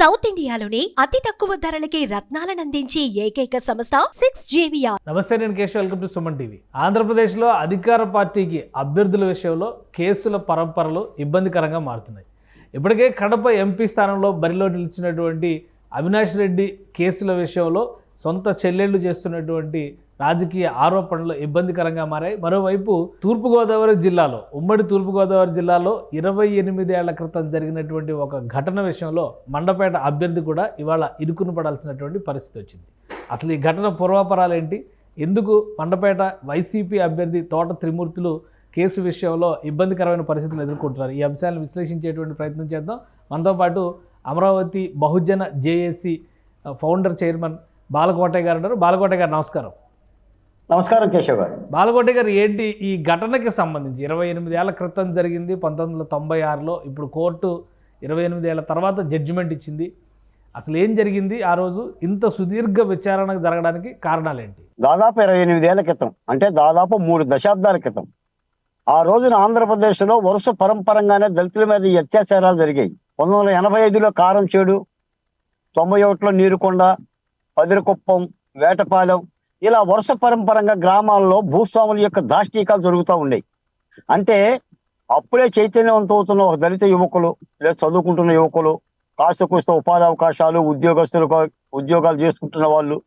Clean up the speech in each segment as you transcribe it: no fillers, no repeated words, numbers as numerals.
South ఇండియాలోనే అతి తక్కువ ధరలకి రత్నాలను అందించే ఏకైక సంస్థ 6JVR. నమస్తే, నేను Keshav. Welcome to Suman TV. ఆంధ్రప్రదేశ్లో అధికార పార్టీకి అభ్యర్థుల విషయంలో కేసుల పరంపరలు ఇబ్బందికరంగా మారుతున్నాయి. ఇప్పటికే కడప ఎంపీ స్థానంలో బరిలో నిలిచినటువంటి అవినాష్ రెడ్డి కేసుల విషయంలో సొంత చెల్లెళ్ళు చేస్తున్నటువంటి రాజకీయ ఆరోపణలు ఇబ్బందికరంగా మారాయి. మరోవైపు తూర్పుగోదావరి జిల్లాలో, ఉమ్మడి తూర్పుగోదావరి జిల్లాలో 28 ఏళ్ల క్రితం జరిగినటువంటి ఒక ఘటన విషయంలో మండపేట అభ్యర్థి కూడా ఇవాళ ఇరుకును పడాల్సినటువంటి పరిస్థితి వచ్చింది. అసలు ఈ ఘటన పూర్వాపరాలు ఏంటి, ఎందుకు మండపేట వైసీపీ అభ్యర్థి తోట త్రిమూర్తులు కేసు విషయంలో ఇబ్బందికరమైన పరిస్థితులు ఎదుర్కొంటున్నారు, ఈ అంశాలను విశ్లేషించేటువంటి ప్రయత్నం చేద్దాం. మనతో పాటు అమరావతి బహుజన జేఏసీ ఫౌండర్ చైర్మన్ బాలకోటయ్య గారు ఉన్నారు. బాలకోటయ్య గారు నమస్కారం. నమస్కారం కేశవ్ గారు. బాలకోటయ్య గారు, ఏంటి ఈ ఘటనకి సంబంధించి? 28 ఏళ్ల క్రితం జరిగింది, 1996లో. ఇప్పుడు కోర్టు 28 ఏళ్ల తర్వాత జడ్జిమెంట్ ఇచ్చింది. అసలు ఏం జరిగింది ఆ రోజు? ఇంత సుదీర్ఘ విచారణ జరగడానికి కారణాలు ఏంటి? దాదాపు 28 ఏళ్ల క్రితం, అంటే దాదాపు 3 దశాబ్దాల క్రితం, ఆ రోజున ఆంధ్రప్రదేశ్లో వరుస పరంపరంగానే దళితుల మీద ఈ అత్యాచారాలు జరిగాయి. 1985లో కారంచేడు, 91లో నీరుకొండ, పదిరికుప్పం, వేటపాలెం, ఇలా వరుస పరంపరంగా గ్రామాల్లో భూస్వాముల యొక్క దాష్టీకాలు జరుగుతూ ఉండేవి. అంటే అప్పుడే చైతన్యవంతం అవుతున్న ఒక దళిత యువకులు, లేదా చదువుకుంటున్న యువకులు, కాస్త కూస్త ఉపాధి అవకాశాలు, ఉద్యోగాలు చేసుకుంటున్న వాళ్ళు,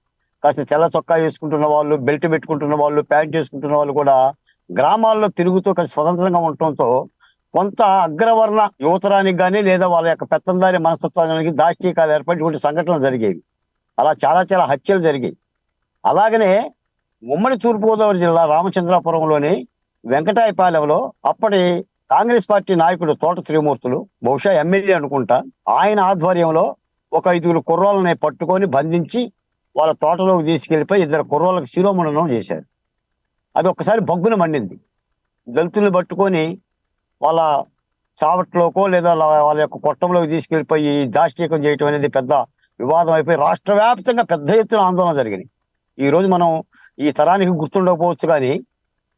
కాస్త తెల్ల చొక్కా వేసుకుంటున్న వాళ్ళు, బెల్ట్ పెట్టుకుంటున్న వాళ్ళు, ప్యాంట్ వేసుకుంటున్న వాళ్ళు కూడా గ్రామాల్లో తిరుగుతూ కాస్త స్వతంత్రంగా ఉండటంతో కొంత అగ్రవర్ణ యువతరానికి కానీ, లేదా వాళ్ళ యొక్క పెత్తందారి మనస్తత్వానికి దాష్టీకాలు ఏర్పడి ఇటువంటి సంఘటనలు జరిగేవి. అలా చాలా చాలా హత్యలు జరిగాయి. అలాగనే ఉమ్మడి తూర్పుగోదావరి జిల్లా రామచంద్రాపురంలోని వెంకటాయపాలెంలో అప్పటి కాంగ్రెస్ పార్టీ నాయకుడు తోట త్రిమూర్తులు, బహుశా ఎమ్మెల్యే అనుకుంటా, ఆయన ఆధ్వర్యంలో ఒక 5 కుర్రోళ్ళని పట్టుకొని బంధించి వాళ్ళ తోటలోకి తీసుకెళ్లిపోయి 2 కుర్రోళ్ళకి శిరోముండనం చేశారు. అది ఒక్కసారి బగ్గున మండింది. దళితుల్ని పట్టుకొని వాళ్ళ చావట్లోకో లేదా వాళ్ళ యొక్క కొట్టంలోకి తీసుకెళ్లిపోయి దాష్టీకం చేయటం అనేది పెద్ద వివాదం అయిపోయి రాష్ట్ర వ్యాప్తంగా పెద్ద ఎత్తున ఆందోళన జరిగింది. ఈ రోజు మనం ఈ తరానికి గుర్తుండకపోవచ్చు, కానీ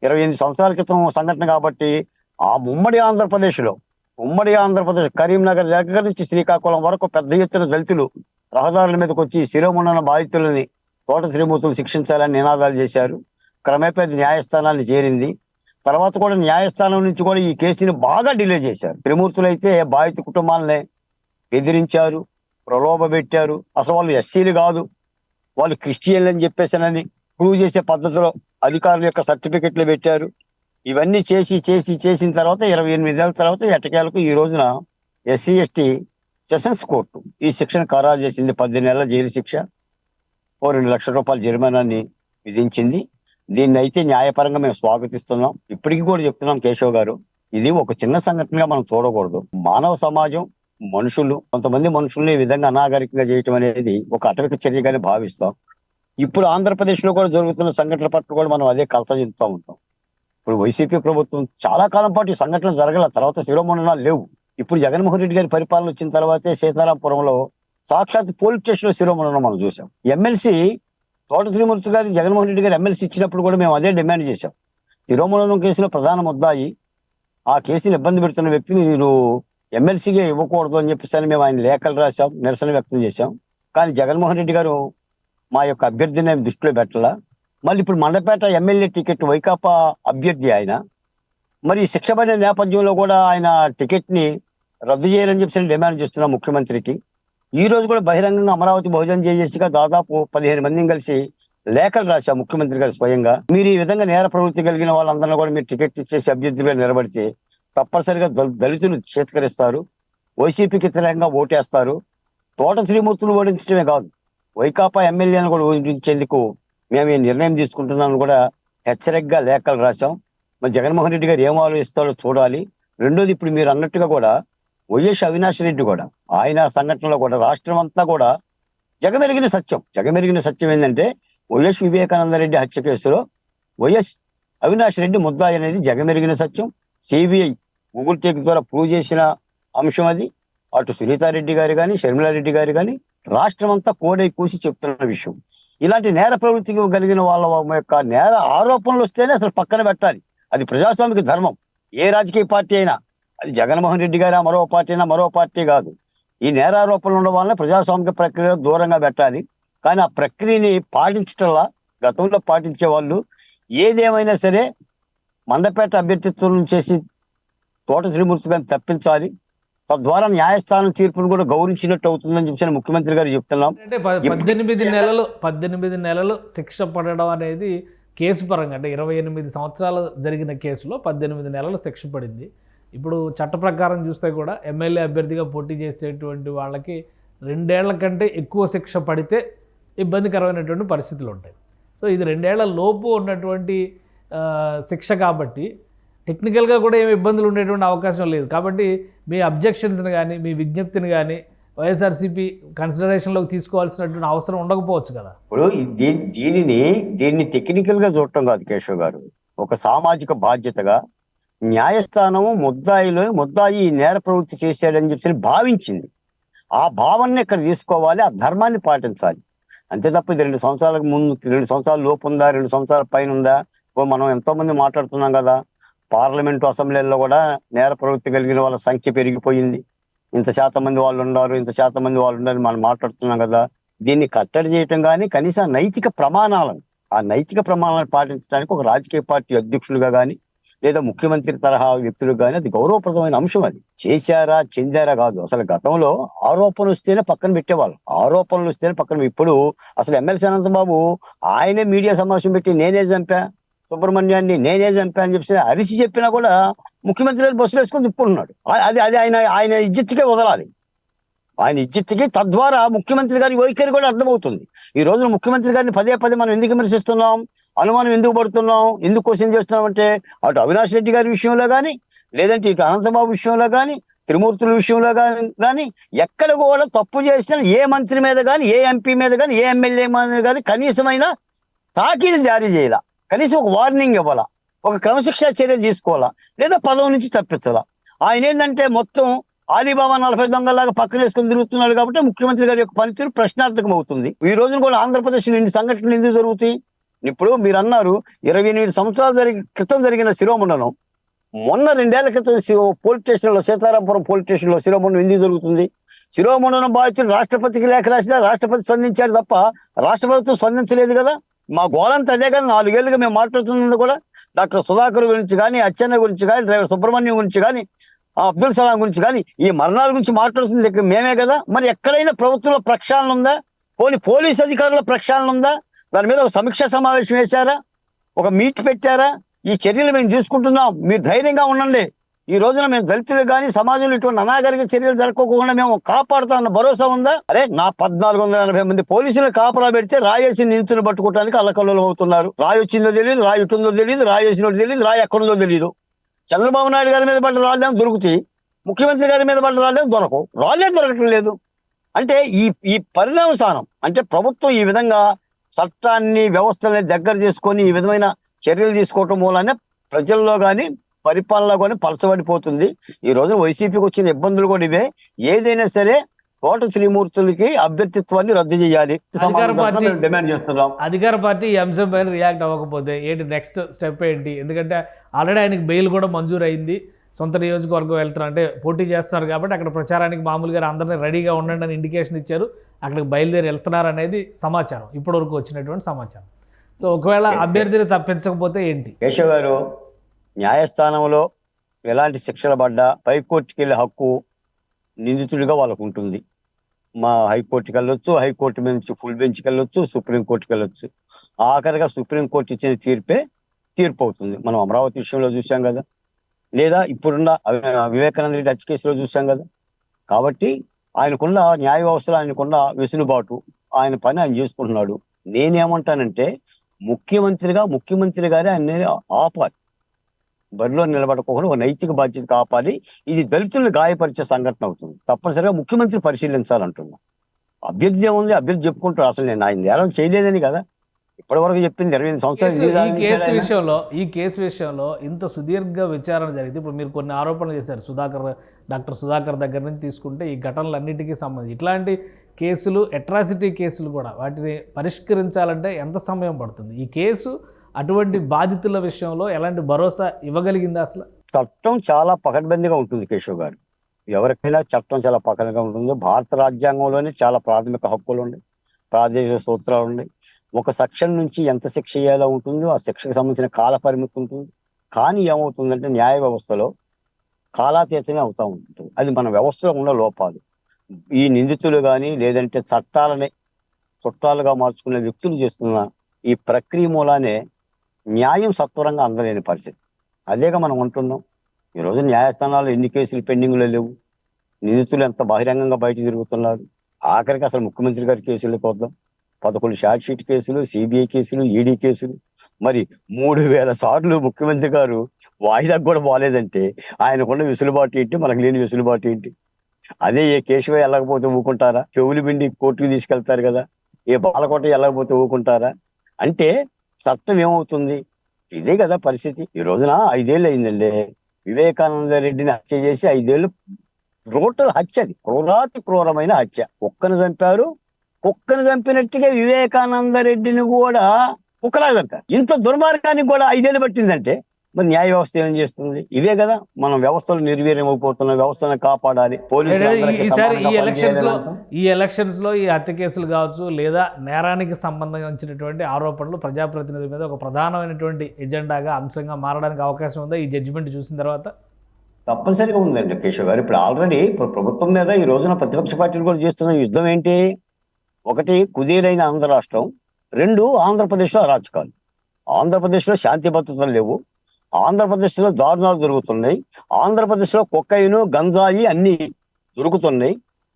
28 సంవత్సరాల క్రితం సంఘటన కాబట్టి ఆ ఉమ్మడి ఆంధ్రప్రదేశ్ కరీంనగర్ దగ్గర నుంచి శ్రీకాకుళం వరకు పెద్ద ఎత్తున దళితులు రహదారుల మీదకి వచ్చి శిరోముండన బాధితులని తోట త్రిమూర్తులు శిక్షించాలని నినాదాలు చేశారు. క్రమేపీ న్యాయస్థానాన్ని చేరింది. తర్వాత కూడా న్యాయస్థానం నుంచి కూడా ఈ కేసుని బాగా డిలే చేశారు. త్రిమూర్తులు అయితే బాధిత కుటుంబాలనే బెదిరించారు, ప్రలోభ పెట్టారు. అసలు వాళ్ళు ఎస్సీలు కాదు, వాళ్ళు క్రిస్టియన్లు అని చెప్పేసానని ప్రూవ్ చేసే పద్ధతిలో అధికారుల యొక్క సర్టిఫికెట్లు పెట్టారు. ఇవన్నీ చేసిన తర్వాత 28 ఏళ్ళ తర్వాత ఎట్టకేలకు ఈ రోజున ఎస్సీ ఎస్టీ సెషన్స్ కోర్టు ఈ శిక్షను ఖరారు చేసింది. 18 నెలల జైలు శిక్ష, 2 లక్షల రూపాయల జరిమానాన్ని విధించింది. దీన్ని అయితే న్యాయపరంగా మేము స్వాగతిస్తున్నాం. ఇప్పటికీ కూడా చెప్తున్నాం కేశవ్ గారు, ఇది ఒక చిన్న సంఘటనగా మనం చూడకూడదు. మానవ సమాజం, కొంతమంది మనుషుల్ని ఈ విధంగా అనాగరికంగా చేయటం అనేది ఒక అటవిక చర్యగానే భావిస్తాం. ఇప్పుడు ఆంధ్రప్రదేశ్ లో కూడా జరుగుతున్న సంఘటనల పట్ల కూడా మనం అదే కలత చెందుతూ ఉంటాం. ఇప్పుడు వైసీపీ ప్రభుత్వం చాలా కాలం పాటు ఈ సంఘటనలు జరగల, తర్వాత శిరోముండనాలు లేవు. ఇప్పుడు జగన్మోహన్ రెడ్డి గారి పరిపాలన వచ్చిన తర్వాతే సీతారాంపురంలో సాక్షాత్ పోలీస్ స్టేషన్ లో శిరోముండనం మనం చూసాం. ఎమ్మెల్సీ తోట త్రిమూర్తి గారు జగన్మోహన్ రెడ్డి గారు ఎమ్మెల్సీ ఇచ్చినప్పుడు కూడా మేము అదే డిమాండ్ చేశాం. శిరోముండనం కేసులో ప్రధాన ముద్దాయి, ఆ కేసుని ఇబ్బంది పెడుతున్న వ్యక్తిని మీరు ఎమ్మెల్సీగా ఇవ్వకూడదు అని చెప్పేసి మేము ఆయన లేఖలు రాశాం, నిరసన వ్యక్తం చేశాం. కానీ జగన్మోహన్ రెడ్డి గారు మా యొక్క అభ్యర్థిని దృష్టిలో పెట్టాలా. మళ్ళీ ఇప్పుడు మండపేట ఎమ్మెల్యే టికెట్ వైకాపా అభ్యర్థి ఆయన, మరి శిక్ష పడిన నేపథ్యంలో కూడా ఆయన టికెట్ ని రద్దు చేయాలని చెప్పి డిమాండ్ చేస్తున్నాం ముఖ్యమంత్రికి. ఈ రోజు కూడా బహిరంగంగా అమరావతి బహుజన జేఏసీగా దాదాపు 15 మందిని కలిసి లేఖలు రాశాం ముఖ్యమంత్రి గారు స్వయంగా. మీరు ఈ విధంగా నేర ప్రవృత్తి కలిగిన వాళ్ళందరినీ కూడా మీరు టికెట్ ఇచ్చేసి అభ్యర్థులుగా నిలబడితే తప్పనిసరిగా దళితులు చేతికరిస్తారు, వైసీపీకి వ్యతిరేకంగా ఓటేస్తారు. తోట శ్రీమూర్తులు ఓడించడమే కాదు, వైకాపా ఎమ్మెల్యేలను కూడా ఓడించేందుకు మేము ఈ నిర్ణయం తీసుకుంటున్నామని కూడా హెచ్చరికగా లేఖలు రాశాం. మరి జగన్మోహన్ రెడ్డి గారు ఏం ఆలోచిస్తారో చూడాలి. రెండోది, ఇప్పుడు మీరు అన్నట్టుగా కూడా వైఎస్ అవినాష్ రెడ్డి కూడా ఆయన సంఘటనలో కూడా రాష్ట్రం అంతా కూడా జగమెరిగిన సత్యం ఏంటంటే వైఎస్ వివేకానంద రెడ్డి హత్య కేసులో వైఎస్ అవినాష్ రెడ్డి ముద్దాయి అనేది జగమెరిగిన సత్యం. సిబిఐ గూగుల్ టేక్ ద్వారా ప్రూవ్ చేసిన అంశం అది. అటు సునీతారెడ్డి గారు కానీ, షర్మిలారెడ్డి గారు కానీ రాష్ట్రం అంతా కోడై కూసి చెప్తున్న విషయం. ఇలాంటి నేర ప్రవృత్తి కలిగిన వాళ్ళ యొక్క నేర ఆరోపణలు వస్తేనే అసలు పక్కన పెట్టాలి. అది ప్రజాస్వామిక ధర్మం. ఏ రాజకీయ పార్టీ అయినా, అది జగన్మోహన్ రెడ్డి గారా, మరో పార్టీ అయినా, మరో పార్టీ కాదు, ఈ నేరారోపణలు ఉండడం వల్ల ప్రజాస్వామిక ప్రక్రియ దూరంగా పెట్టాలి. కానీ ఆ ప్రక్రియని పాటించటంలా గతంలో పాటించే వాళ్ళు ఏదేమైనా సరే మండపేట అభ్యర్థిత్వం చేసి తోట శ్రీమూర్తి గారిని తప్పించాలి. తద్వారా న్యాయస్థానం తీర్పును కూడా గౌరవించినట్టు అవుతుందని చెప్పి ముఖ్యమంత్రి గారు చెప్తున్నాం. అంటే 18 నెలలు శిక్ష పడడం అనేది కేసు పరంగా, అంటే 28 సంవత్సరాలు జరిగిన కేసులో 18 నెలలు శిక్ష పడింది. ఇప్పుడు చట్ట ప్రకారం చూస్తే కూడా ఎమ్మెల్యే అభ్యర్థిగా పోటీ చేసేటువంటి వాళ్ళకి 2 ఏళ్ల కంటే ఎక్కువ శిక్ష పడితే ఇబ్బందికరమైనటువంటి పరిస్థితులు ఉంటాయి. సో ఇది 2 ఏళ్ల లోపు ఉన్నటువంటి శిక్ష కాబట్టి టెక్నికల్గా కూడా ఏమి ఇబ్బందులు ఉండేటువంటి అవకాశం లేదు. కాబట్టి మీ అబ్జెక్షన్స్ని కానీ మీ విజ్ఞప్తిని కానీ వైఎస్ఆర్సీపీ కన్సిడరేషన్లోకి తీసుకోవాల్సినటువంటి అవసరం ఉండకపోవచ్చు కదా. ఇప్పుడు దీన్ని టెక్నికల్గా చూడటం కాదు కేశవ్ గారు, ఒక సామాజిక బాధ్యతగా న్యాయస్థానం ముద్దాయి నేర ప్రవృత్తి చేశాడని చెప్పి భావించింది. ఆ భావనని ఇక్కడ తీసుకోవాలి, ఆ ధర్మాన్ని పాటించాలి. అంతే తప్ప ఇది 2 సంవత్సరాలకు ముందు, 2 సంవత్సరాల లోపు ఉందా, 2 సంవత్సరాల పైన ఉందా? మనం ఎంతో మంది మాట్లాడుతున్నాం కదా, పార్లమెంటు అసెంబ్లీల్లో కూడా నేర ప్రవృత్తి కలిగిన వాళ్ళ సంఖ్య పెరిగిపోయింది. ఇంత శాతం మంది వాళ్ళు ఉన్నారు, ఇంత శాతం మంది వాళ్ళు ఉన్నారు మనం మాట్లాడుతున్నాం కదా. దీన్ని కట్టడి చేయటం కానీ కనీసం ఆ నైతిక ప్రమాణాలను పాటించడానికి ఒక రాజకీయ పార్టీ అధ్యక్షులుగా కానీ లేదా ముఖ్యమంత్రి తరహా వ్యక్తులకు కానీ అది గౌరవప్రదమైన అంశం. అది చేశారా చెందారా కాదు. అసలు గతంలో ఆరోపణలు వస్తేనే పక్కన పెట్టేవాళ్ళు, ఇప్పుడు అసలు ఎమ్మెల్సీ అనంతబాబు ఆయనే మీడియా సమావేశం పెట్టి నేనే చంపా సుబ్రహ్మణ్యాన్ని, నేనే చంపా అని చెప్పి అరిసి చెప్పినా కూడా ముఖ్యమంత్రి గారు బస్సులు వేసుకొని తిప్పుకుంటున్నాడు. అది ఆయన ఇజ్జత్తుకే వదలాలి, ఆయన ఇజ్జత్తుకి. తద్వారా ముఖ్యమంత్రి గారి వైఖరి కూడా అర్థమవుతుంది. ఈ రోజున ముఖ్యమంత్రి గారిని పదే మనం ఎందుకు విమర్శిస్తున్నాం, అనుమానం ఎందుకు పడుతున్నాం, ఎందుకు క్వశ్చన్ చేస్తున్నాం అంటే అటు అవినాష్ రెడ్డి గారి విషయంలో కానీ, లేదంటే ఇటు అనంతబాబు విషయంలో కానీ, త్రిమూర్తుల విషయంలో కానీ ఎక్కడ కూడా తప్పు చేసిన ఏ మంత్రి మీద కానీ, ఏ ఎంపీ మీద కానీ, ఏ ఎమ్మెల్యే మీద కానీ కనీసమైన తాకీదు జారీ చేయాల, కనీసం ఒక వార్నింగ్ ఇవ్వాలా, ఒక క్రమశిక్షణ చర్యలు తీసుకోవాలా, లేదా పదవి నుంచి తప్పించాలా. ఆయన ఏంటంటే మొత్తం ఆలీబాబా 40 దొంగలాగా పక్కన వేసుకొని తిరుగుతున్నాడు. కాబట్టి ముఖ్యమంత్రి గారి యొక్క పనితీరు ప్రశ్నార్థకం అవుతుంది. ఈ రోజున కూడా ఆంధ్రప్రదేశ్లో ఇన్ని సంఘటనలు ఎందుకు జరుగుతాయి? ఇప్పుడు మీరు అన్నారు 28 సంవత్సరాల క్రితం జరిగిన శిరోమండలం, మొన్న 2 ఏళ్ల క్రితం పోలీస్ స్టేషన్లో, సీతారాంపురం పోలీస్ స్టేషన్లో శిరోమండలం ఎందుకు జరుగుతుంది? శిరోమండలం బాధితులు రాష్ట్రపతికి లేఖ రాసినా రాష్ట్రపతి స్పందించాడు తప్ప రాష్ట్ర ప్రభుత్వం స్పందించలేదు కదా. మా గోలంతా అదే కదా. 4 ఏళ్ళుగా మేము మాట్లాడుతున్నది కూడా డాక్టర్ సుధాకర్ గురించి కానీ, అచ్చెన్న గురించి కానీ, డ్రైవర్ సుబ్రహ్మణ్యం గురించి కానీ, అబ్దుల్ సలాం గురించి కానీ, ఈ మరణాల గురించి మాట్లాడుతుంది మేమే కదా. మరి ఎక్కడైనా ప్రభుత్వంలో ప్రక్షాళన ఉందా? పోలీస్ అధికారుల ప్రక్షాళన ఉందా? దాని మీద ఒక సమీక్ష సమావేశం వేశారా? ఒక మీట్ పెట్టారా? ఈ చర్యలు మేము చూసుకుంటున్నాం, మీరు ధైర్యంగా ఉండండి, ఈ రోజున మేము దళితులు కానీ సమాజంలో ఇటువంటి అనాగరిక చర్యలు జరగకుండా మేము కాపాడుతామన్న భరోసా ఉందా? అరే నా 1480 మంది పోలీసులు కాపలా పెడితే రాయేసి నిందితులు పట్టుకోవడానికి అల్లకల్లోలం అవుతున్నారు. రాయి వచ్చిందో తెలియదు, రాయి ఇటుందో తెలియదు, రాయి వేసినో తెలియదు, రాయి ఎక్కడుందో తెలియదు. చంద్రబాబు నాయుడు గారి మీద పడ్డ రాళ్ళేమో దొరుకుతాయి, ముఖ్యమంత్రి గారి మీద పడ్డ రాళ్ళేమో దొరకవు, రాళ్ళే దొరకటం లేదు. అంటే ఈ పరిణామసానం అంటే ప్రభుత్వం ఈ విధంగా చట్టాన్ని, వ్యవస్థల్ని దగ్గర చేసుకొని ఈ విధమైన చర్యలు తీసుకోవటం మూలానే ప్రజల్లో కానీ పరిపాలనలో కానీ పలచబడిపోతుంది. ఈ రోజు వైసీపీకి వచ్చిన ఇబ్బందులు కూడా ఇవే. ఏదైనా సరే తోట శ్రీమూర్తులకి అభ్యర్థిత్వాన్ని రద్దు చేయాలి డిమాండ్ చేస్తున్నాం. అధికార పార్టీ ఈ అంశం పైన రియాక్ట్ అవ్వకపోతే ఏంటి నెక్స్ట్ స్టెప్ ఏంటి? ఎందుకంటే ఆల్రెడీ ఆయనకి బెయిల్ కూడా మంజూరు అయింది, సొంత నియోజకవర్గం వెళ్తున్నారు, అంటే పోటీ చేస్తున్నారు కాబట్టి అక్కడ ప్రచారానికి మామూలుగా అందరినీ రెడీగా ఉండండి అని ఇండికేషన్ ఇచ్చారు, అక్కడికి బయలుదేరి వెళ్తున్నారు అనేది సమాచారం, ఇప్పటివరకు వచ్చినటువంటి సమాచారం. సో ఒకవేళ అభ్యర్థిని తప్పించకపోతే ఏంటి? కేశవ్ గారు, న్యాయస్థానంలో ఎలాంటి శిక్షలు పడ్డా హైకోర్టుకి వెళ్ళే హక్కు నిందితుడిగా వాళ్ళకు ఉంటుంది. మా హైకోర్టుకి వెళ్ళొచ్చు, హైకోర్టు మీద నుంచి ఫుల్ బెంచ్కి వెళ్ళొచ్చు, సుప్రీంకోర్టుకి వెళ్ళొచ్చు. ఆఖరిగా సుప్రీంకోర్టు ఇచ్చిన తీర్పు అవుతుంది. మనం అమరావతి విషయంలో చూసాం కదా, లేదా ఇప్పుడున్న వివేకానంద రెడ్డి హత్య కేసులో చూసాం కదా. కాబట్టి ఆయనకున్న న్యాయ వ్యవస్థలో ఆయనకున్న వెసులుబాటు, ఆయన పని ఆయన చేసుకుంటున్నాడు. నేనేమంటానంటే ముఖ్యమంత్రి గారే ఆయన ఆపాలి, బరిలో నిలబడకుండా ఒక నైతిక బాధ్యత కాపాలి. ఇది దళితులను గాయపరిచే సంఘటన అవుతుంది, తప్పనిసరిగా ముఖ్యమంత్రి పరిశీలించాలంటున్నా. అభ్యర్థి ఏముంది, అభ్యర్థి చెప్పుకుంటారు. అసలు నేను ఆయన నేరం చేయలేదని కదా ఇప్పటి వరకు చెప్పింది. 28 సంవత్సరాలు ఈ కేసు విషయంలో ఇంత సుదీర్ఘ విచారణ జరిగింది. ఇప్పుడు మీరు కొన్ని ఆరోపణలు చేశారు, డాక్టర్ సుధాకర్ దగ్గర నుంచి తీసుకుంటే ఈ ఘటనలన్నిటికీ సంబంధించి ఇట్లాంటి కేసులు, అట్రాసిటీ కేసులు కూడా వాటిని పరిష్కరించాలంటే ఎంత సమయం పడుతుంది? ఈ కేసు అటువంటి బాధితుల విషయంలో ఎలాంటి భరోసా ఇవ్వగలిగిందా? అసలు చట్టం చాలా పకడ్బందీగా ఉంటుంది కేశవ్ గారు. ఎవరికైనా చట్టం చాలా పక్కనగా ఉంటుంది. భారత రాజ్యాంగంలోనే చాలా ప్రాథమిక హక్కులు ఉన్నాయి, ప్రాదేశిక సూత్రాలు ఉన్నాయి. ఒక సెక్షన్ నుంచి ఎంత శిక్ష చేయాలో ఉంటుందో ఆ శిక్షకు సంబంధించిన కాల పరిమితి ఉంటుంది. కానీ ఏమవుతుందంటే న్యాయ వ్యవస్థలో కాలాతీతమే అవుతా ఉంటుంది. అది మన వ్యవస్థలో ఉన్న లోపాలు. ఈ నిందితులు కానీ లేదంటే చట్టాలని చుట్టాలుగా మార్చుకునే వ్యక్తులు చేస్తున్న ఈ ప్రక్రియ మూలానే న్యాయం సత్వరంగా అందలేని పరిస్థితి. అదేగా మనం అంటున్నాం. ఈరోజు న్యాయస్థానాలు ఎన్ని కేసులు పెండింగ్లో లేవు, నిందితులు ఎంత బహిరంగంగా బయట తిరుగుతున్నారు. ఆఖరికి అసలు ముఖ్యమంత్రి గారి కేసులు చూద్దాం. 11 షార్ట్ షీట్ కేసులు, సిబిఐ కేసులు, ఈడీ కేసులు. మరి 3000 సార్లు ముఖ్యమంత్రి గారు వాయిదాకు కూడా పోలేదంటే ఆయనకున్న వెసులుబాటు ఏంటి, మనకు లేని వెసులుబాటు ఏంటి? అదే ఏ కేశవ వెళ్ళకపోతే ఊకుంటారా? చెవులు పిండి కోర్టుకు తీసుకెళ్తారు కదా. ఏ బాలకోట వెళ్ళకపోతే ఊకుంటారా? అంటే చట్టం ఏమవుతుంది? ఇదే కదా పరిస్థితి. ఈ రోజున 5 ఏళ్ళు అయిందండి వివేకానంద రెడ్డిని హత్య చేసి. 5 ఏళ్ళు టోటల్ హత్య. అది క్రూరాతి క్రూరమైన హత్య. కుక్కను చంపారు. కుక్కను చంపినట్టుగా వివేకానంద రెడ్డిని కూడా కుక్కలాగా చంపారు. ఇంత దుర్మార్గానికి కూడా 5 ఏళ్ళు పట్టిందంటే మరి న్యాయ వ్యవస్థ ఏం చేస్తుంది? ఇవే కదా మనం వ్యవస్థలు నిర్వీర్యం అయిపోతున్నాం. వ్యవస్థను కాపాడాలి. ఈసారి ఈ ఎలక్షన్స్ లో ఈ హత్య కేసులు కావచ్చు లేదా నేరానికి సంబంధించినటువంటి ఆరోపణలు ప్రజాప్రతినిధుల మీద ఒక ప్రధానమైనటువంటి ఎజెండాగా అంశంగా మారడానికి అవకాశం ఉందా ఈ జడ్జిమెంట్ చూసిన తర్వాత? తప్పనిసరిగా ఉందండి కేశవ్ గారు. ఇప్పుడు ఆల్రెడీ ప్రభుత్వం మీద ఈ రోజున ప్రతిపక్ష పార్టీలు కూడా చేస్తున్న యుద్ధం ఏంటి? ఒకటి కుదేరైన ఆంధ్ర రాష్ట్రం, 2 ఆంధ్రప్రదేశ్లో అరాచకాలు. ఆంధ్రప్రదేశ్లో శాంతి భద్రతలు లేవు, ఆంధ్రప్రదేశ్లో దారుణాలు జరుగుతున్నాయి, ఆంధ్రప్రదేశ్లో కొకైను గంజాయి అన్ని దొరుకుతున్నాయి,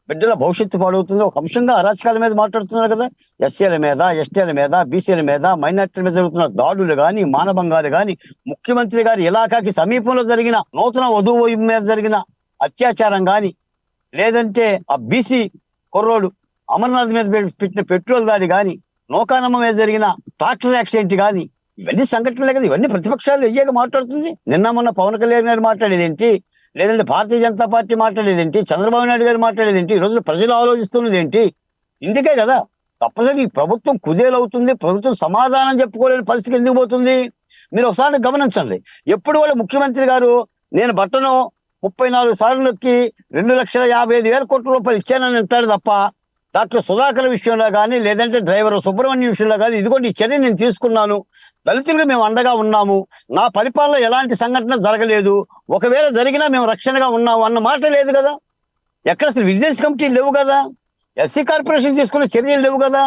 బిడ్డల భవిష్యత్తు పాడవుతుంది. ఒక అంశంగా అరాచకాల మీద మాట్లాడుతున్నారు కదా. ఎస్సీల మీద, ఎస్టీల మీద, బీసీల మీద, మైనార్టీల మీద జరుగుతున్న దాడులు కానీ, మానభంగాలు కానీ, ముఖ్యమంత్రి గారి ఇలాకాకి సమీపంలో జరిగిన నూతన వధువు మీద జరిగిన అత్యాచారం కానీ, లేదంటే ఆ బీసీ కుర్రోడు అమర్నాథ్ మీద పెట్టిన పెట్రోల్ దాడి కానీ, నౌకానమ్మ మీద జరిగిన ట్రాక్టర్ యాక్సిడెంట్ కానీ, ఇవన్నీ సంఘటనలే కదా. ఇవన్నీ ప్రతిపక్షాలు ఎయ్యాక మాట్లాడుతుంది. నిన్న మొన్న పవన్ కళ్యాణ్ గారు మాట్లాడేదేంటి, లేదంటే భారతీయ జనతా పార్టీ మాట్లాడేదేంటి, చంద్రబాబు నాయుడు గారు మాట్లాడేదేంటి, ఈ రోజు ప్రజలు ఆలోచిస్తున్నది ఏంటి? ఇందుకే కదా తప్పనిసరి ఈ ప్రభుత్వం కుదేలవుతుంది. ప్రభుత్వం సమాధానం చెప్పుకోలేని పరిస్థితి ఎందుకు పోతుంది? మీరు ఒకసారి గమనించండి. ఎప్పుడు కూడా ముఖ్యమంత్రి గారు నేను బట్టను 34 సార్లు నొక్కి 2,55,000 కోట్ల రూపాయలు ఇచ్చానని అంటాడు తప్ప, డాక్టర్ సుధాకర్ విషయంలో కానీ, లేదంటే డ్రైవర్ సుబ్రహ్మణ్యం విషయంలో కానీ ఇదిగోండి ఈ చర్య నేను తీసుకున్నాను, దళితులకు మేము అండగా ఉన్నాము, నా పరిపాలన ఎలాంటి సంఘటన జరగలేదు, ఒకవేళ జరిగినా మేము రక్షణగా ఉన్నాము అన్న మాట లేదు కదా. ఎక్కడ అసలు విజిలెన్స్ కమిటీ లేవు కదా, ఎస్సీ కార్పొరేషన్ తీసుకునే చర్యలు లేవు కదా.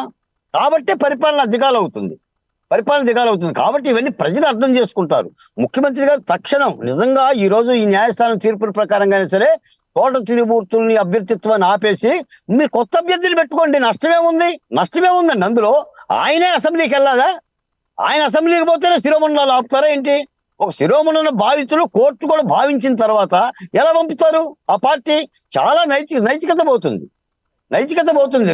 కాబట్టి పరిపాలన దిగాలవుతుంది. కాబట్టి ఇవన్నీ ప్రజలు అర్థం చేసుకుంటారు. ముఖ్యమంత్రి గారు తక్షణం నిజంగా ఈ రోజు ఈ న్యాయస్థానం తీర్పుల ప్రకారంగానే సరే తోట త్రిమూర్తుల్ని అభ్యర్థిత్వాన్ని ఆపేసి మీరు కొత్త అభ్యర్థిని పెట్టుకోండి. నష్టమే ఉందండి అందులో. ఆయనే అసెంబ్లీకి వెళ్ళాలా? ఆయన అసెంబ్లీకి పోతేనే శిరోమండలాలు ఆపుతారా ఏంటి? ఒక శిరోమండల బాధితులు కోర్టు కూడా భావించిన తర్వాత ఎలా పంపుతారు? ఆ పార్టీ చాలా నైతికత పోతుంది.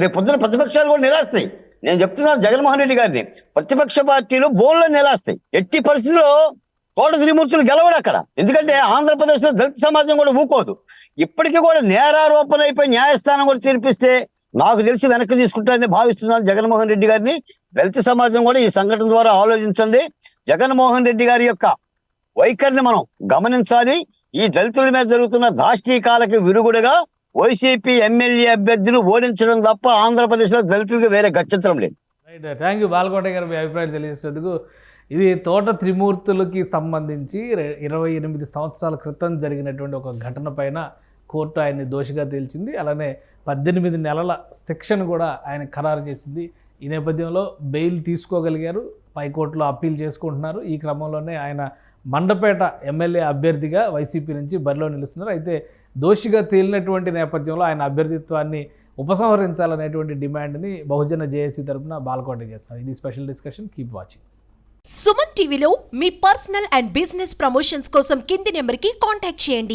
రేపు పొద్దున ప్రతిపక్షాలు కూడా నిరాస్తాయి. నేను చెప్తున్నాను జగన్మోహన్ రెడ్డి గారిని, ప్రతిపక్ష పార్టీలు బోన్లో నిరాస్తాయి. ఎట్టి పరిస్థితుల్లో తోట త్రిమూర్తులు గెలవడు అక్కడ. ఎందుకంటే ఆంధ్రప్రదేశ్లో దళిత సమాజం కూడా ఊకోదు. ఇప్పటికీ కూడా నేరారోపణ అయిపోయి న్యాయస్థానం కూడా తీర్పిస్తే నాకు తెలిసి వెనక్కి తీసుకుంటారని భావిస్తున్నాను జగన్మోహన్ రెడ్డి గారిని. దళిత సమాజం కూడా ఈ సంఘటన ద్వారా ఆలోచించండి. జగన్మోహన్ రెడ్డి గారి యొక్క వైఖరిని మనం గమనించాలి. ఈ దళితుల మీద జరుగుతున్న దాష్టీకాలకి విరుగుడుగా వైసీపీ ఎమ్మెల్యే అభ్యర్థులు ఓడించడం తప్ప ఆంధ్రప్రదేశ్లో దళితులకు వేరే గత్యంతరం లేదు. రైట్, థ్యాంక్ యూ బాలకోట గారు మీ అభిప్రాయాలు తెలియజేసేందుకు. ఇది తోట త్రిమూర్తులకి సంబంధించి 28 సంవత్సరాల క్రితం జరిగినటువంటి ఒక ఘటన పైన కోర్టు ఆయన్ని దోషిగా తేల్చింది. అలానే 18 నెలల శిక్షను కూడా ఆయన ఖరారు చేసింది. ఈ నేపథ్యంలో బెయిల్ తీసుకోగలిగారు. పైకోర్టులో అప్పీల్ చేసుకుంటున్నారు. ఈ క్రమంలోనే ఆయన మండపేట ఎమ్మెల్యే అభ్యర్థిగా వైసీపీ నుంచి బరిలో నిలుస్తున్నారు. అయితే దోషిగా తేలినటువంటి నేపథ్యంలో ఆయన అభ్యర్థిత్వాన్ని ఉపసంహరించాలనేటువంటి డిమాండ్ని బహుజన జేఏసీ తరఫున బాలకోట చేస్తారు. ఇది special discussion. Keep watching. Suman టీవీలో మీ పర్సనల్ అండ్ బిజినెస్ ప్రమోషన్స్ కోసం కింది నెంబర్కి కాంటాక్ట్ చేయండి.